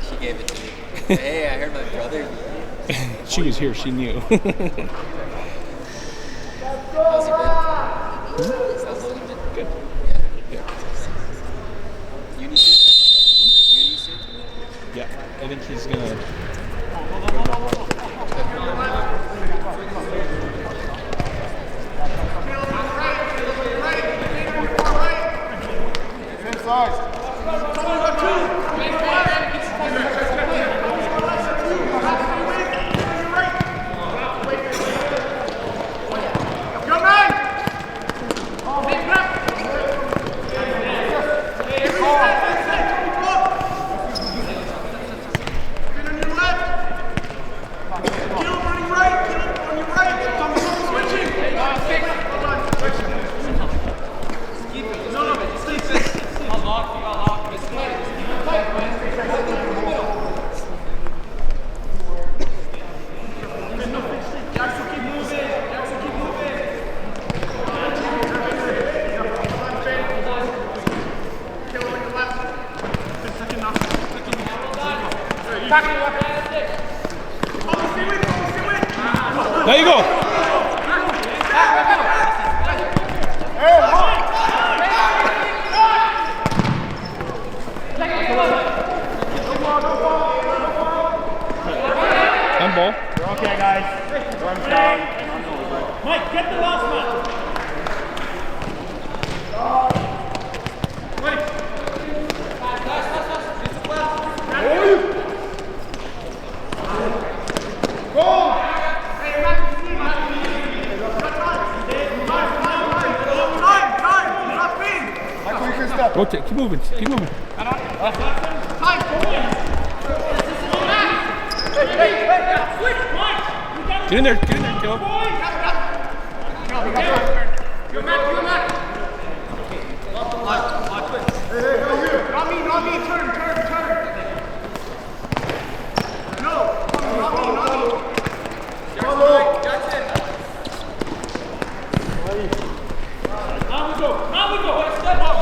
She gave it to me. Hey, I heard my brother. She was here. She knew. How's it been? How's Logan been? Good. Yeah. Uni soon? Yeah, I think he's gonna. There you go. Handball. You're okay, guys. Arms down. Mike, get the last one. Rotate. Keep moving. Keep moving. Get in there. Get in there, Caleb. Not me. Turn. No. Not me. Now we go. Step up.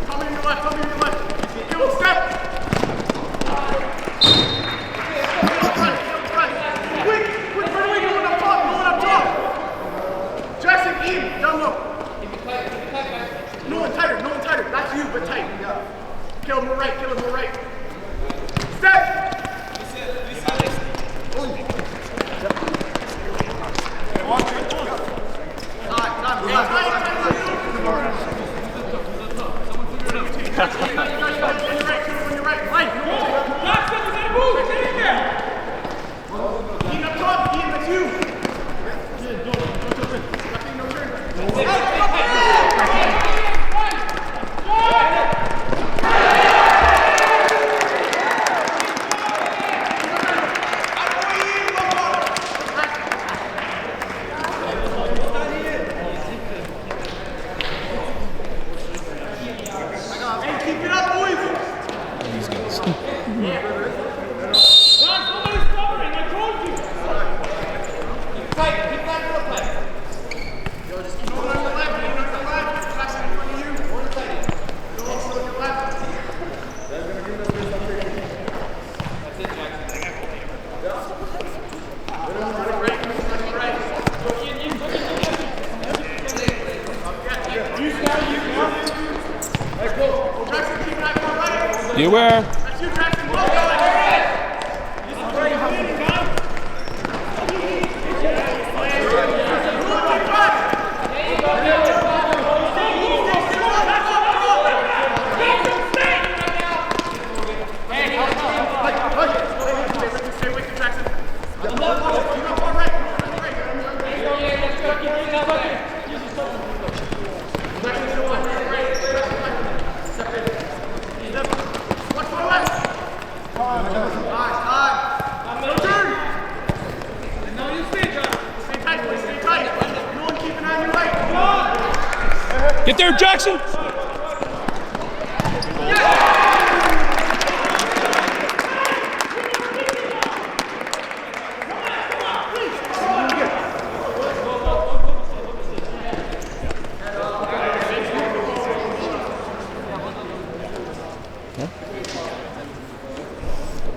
Come in your left. Give him step. Quick, run away. Going up top. Jackson, in. Down low. No one tighter. That's you, but tight. Kill him right. Step. Be aware. Get there, Jackson!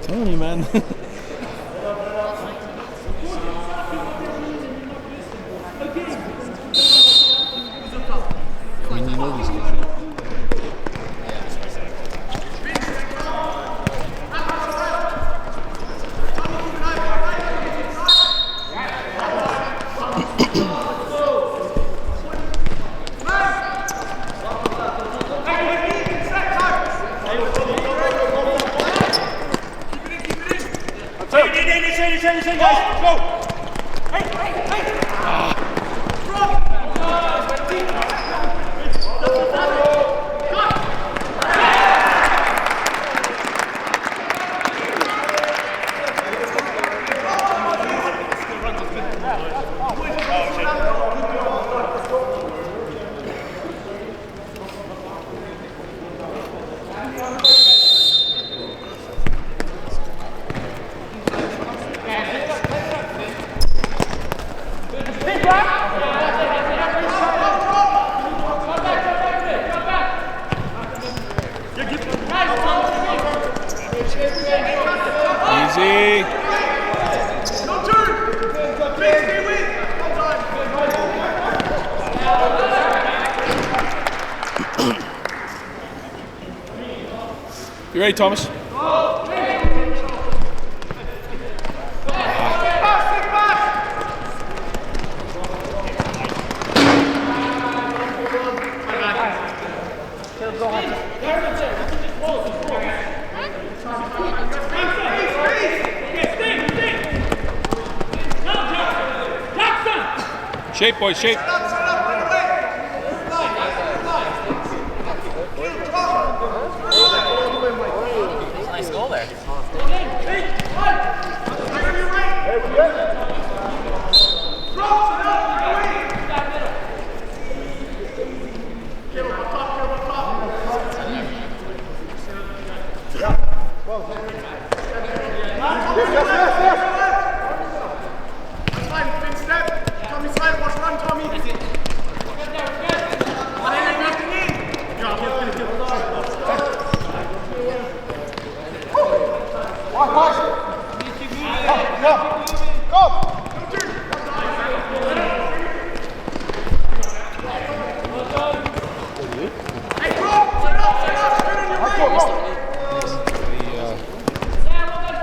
Telling you, man. I mean, you know these kids. Guys, go! Hey, hey, hey! Easy. No turn! Stay with! You ready, Thomas? Shape, boys, shape. Nice goal there.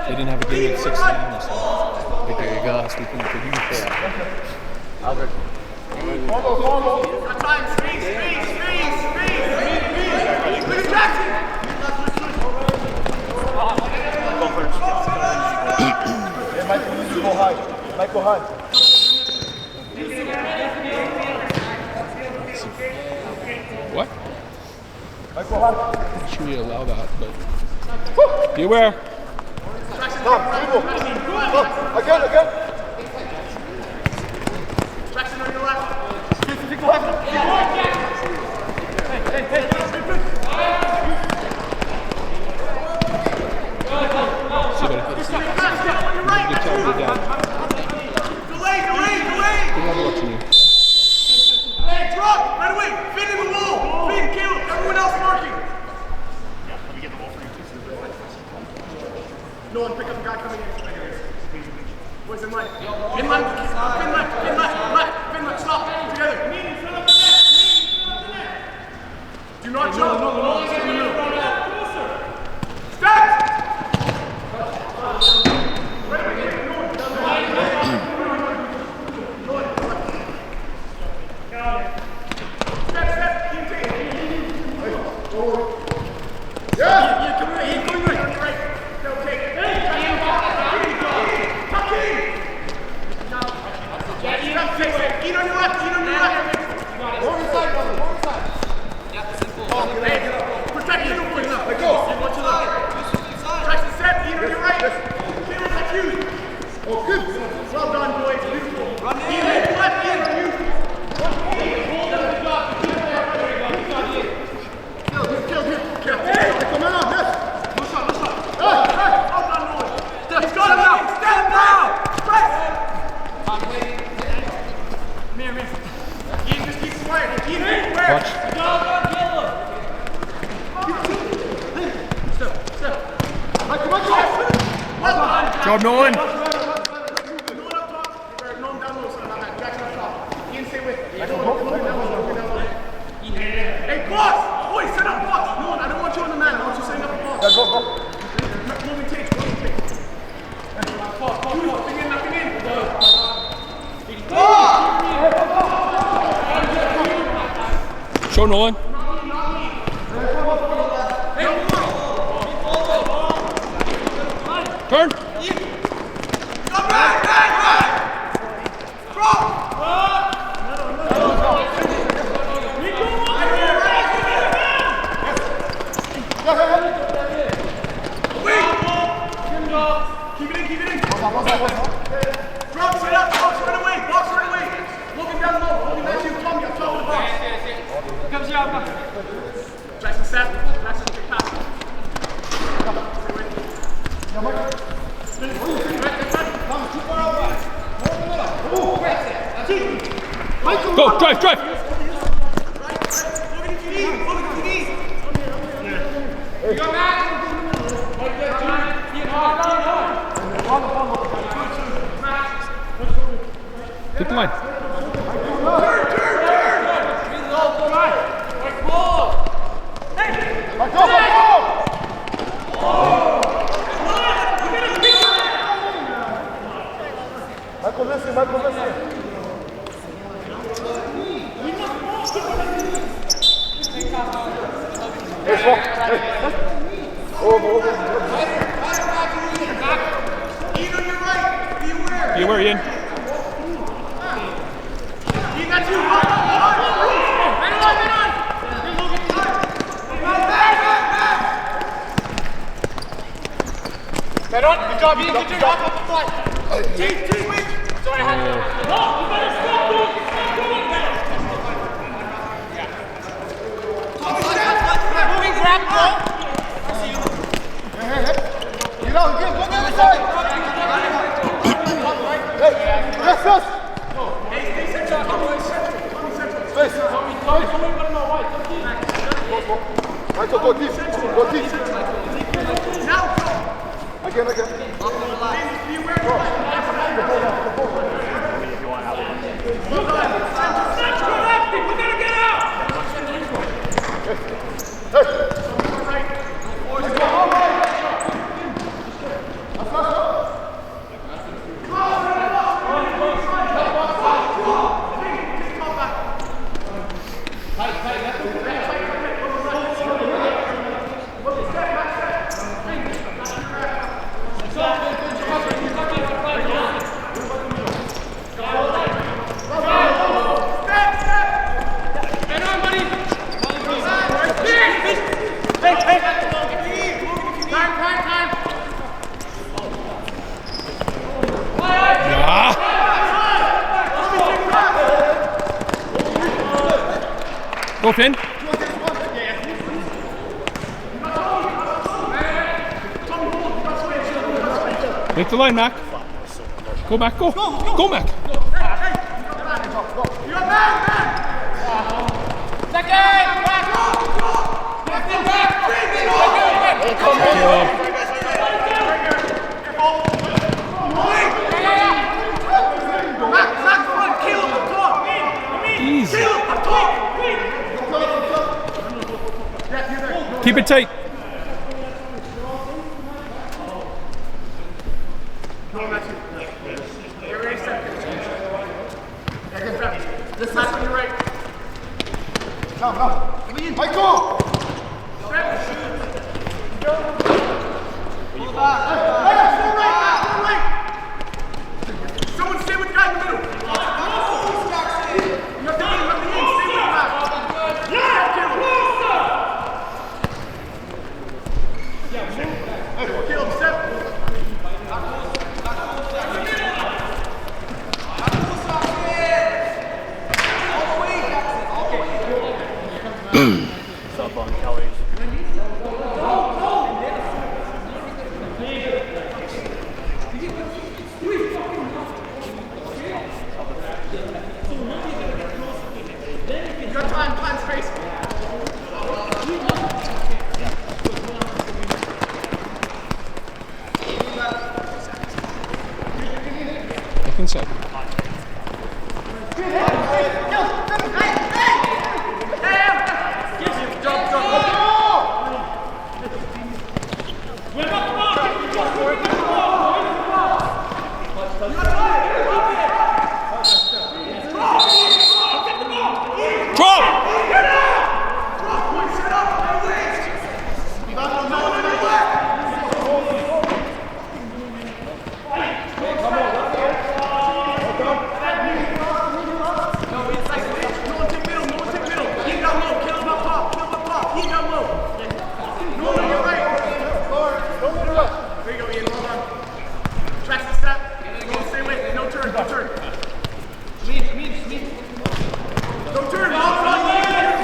They didn't have a game at 6 a.m. so like, there you go, sweeping the good Albert. Look at Jackson! Michael Hunt. What? Michael Hunt. Should we allow that? But be aware. Again. Jackson on your left. Take the left. Hey. See, buddy. Good job with that. Delay. Good job watching you. Hey, drop! Right away! Fin in the wall! Fin, Caleb! Everyone else marking! Yeah, let me get the ball for you. No one pick up the guy coming in. Boys in line. In line. Fin left. Stop. Together. Do not jump. No. Step! Protect Job Nolan. No one up top, or no one down low, so not that. Jackson up top. Ian, stay with. Hey, boss! Boy, set up, boss! No one, I don't want you on the man. I want you setting up a boss. Go. Moving takes. Nothing in. Show Nolan. Turn. Come back! Drop! Keep it in. Drop, set up, box right away. Looking down low, that's you, Tommy, up top of the box. Jackson set, Jackson take pass. Go, drive. Look at TD. Go back. Keep the line. Michael, listen. Ian, on your right. Be aware. Be aware, Ian. Ian, that's you. Run. Head on. Good job, Ian. Good job. Off the fly. Team, wait. Sorry, hand. No, you better stop doing it. Moving, grab, bro. Get out, go the other side. Hey, yes. Space. Michael, go deep. Now go. Again. Be aware. We gotta get out. Go, Finn. Make the line, Mac. Go, Mac, go. Go, Mac. You're back. Easy. Keep it tight. This last on your right. Michael! Someone stay with the guy in the middle. Nothing in. Stay with the guy. Caleb, step. What's up on Callies? inside. Drop!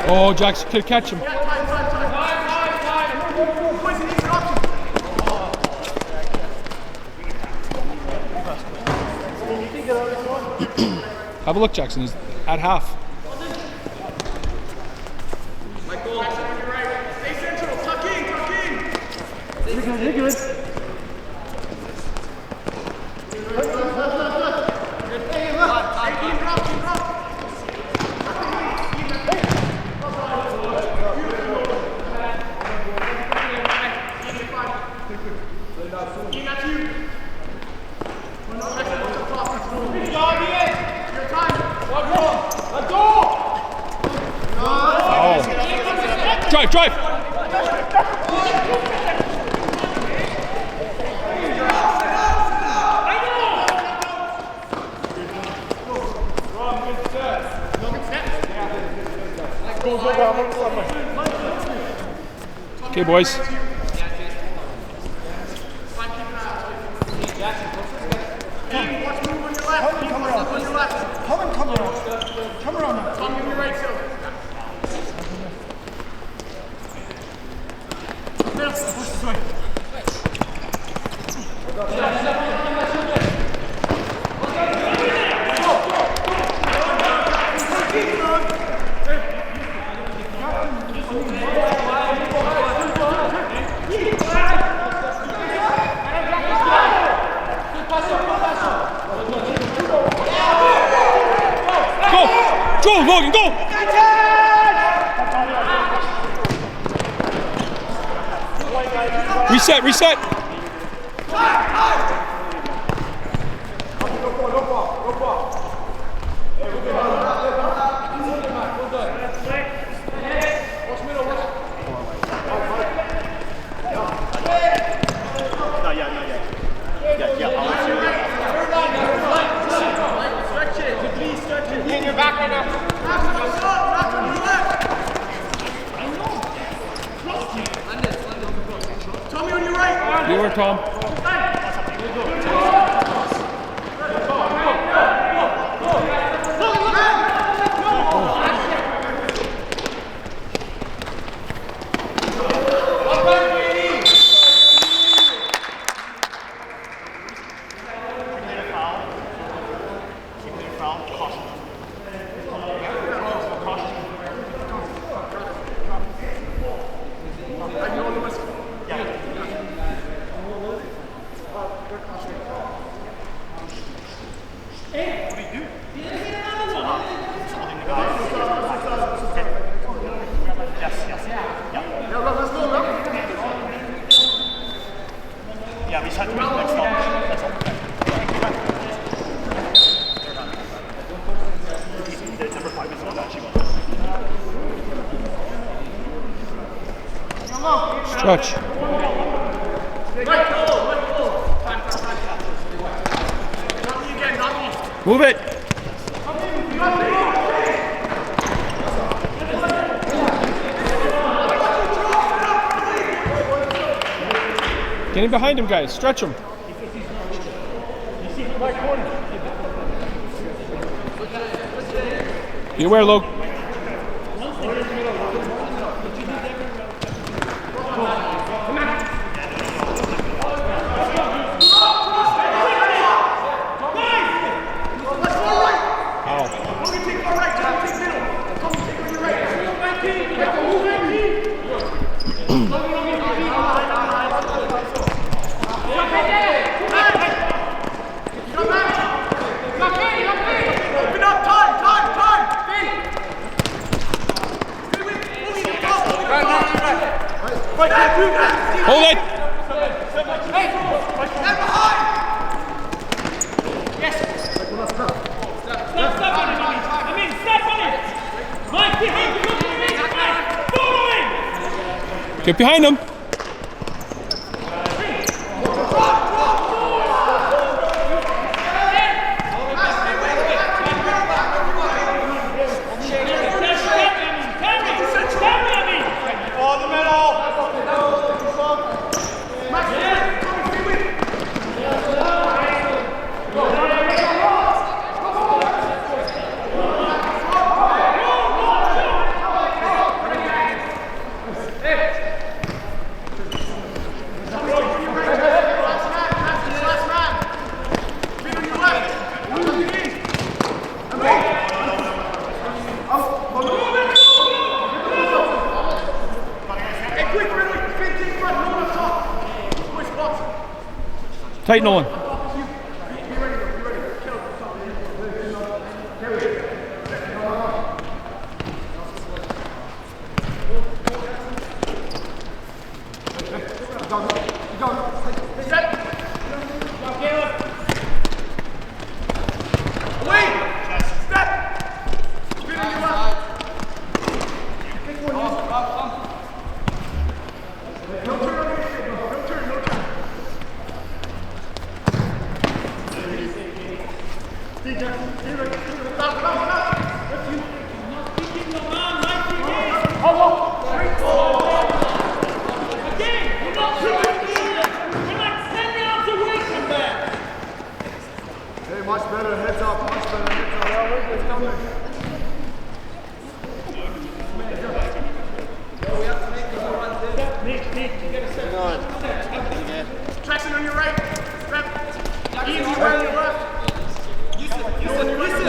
Oh, Jackson could catch him. Have a look, Jackson. He's at half. Stay central. Tuck in. You're good. Drive, drive! Okay, boys. Come around. Tommy on your right, so. Go, Logan, go! Reset, reset! You are Tom. Stretch. Move it. Get in behind him, guys. Stretch him. Be aware, Logue. Get behind him. Tight Nolan. Much better, heads up, much better, heads up. It's coming. Jackson on your right. Ian, you right on your left. Listen.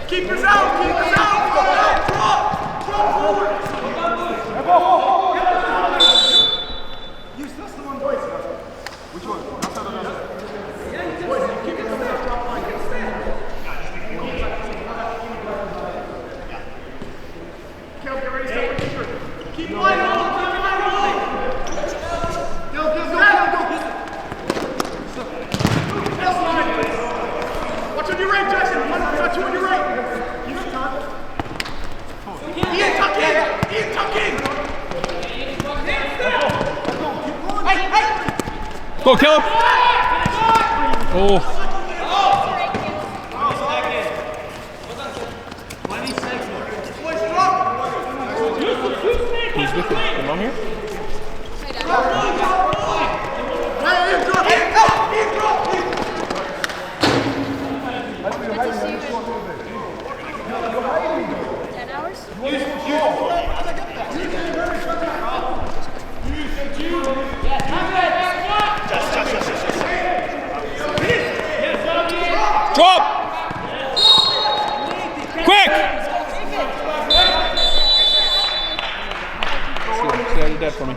Keep us out. Drop forward. That's the one, boys. Which one? Outside or outside? Boys, keep it coming out. Drop line. Kel, get ready. Step with keeper. Keep line on. Go. Watch on your right, Jackson. Got two on your right. Ian, tuck in. Go, Caleb. Oh. He's with him. Come on here. Drop! Quick! See how you did that for me.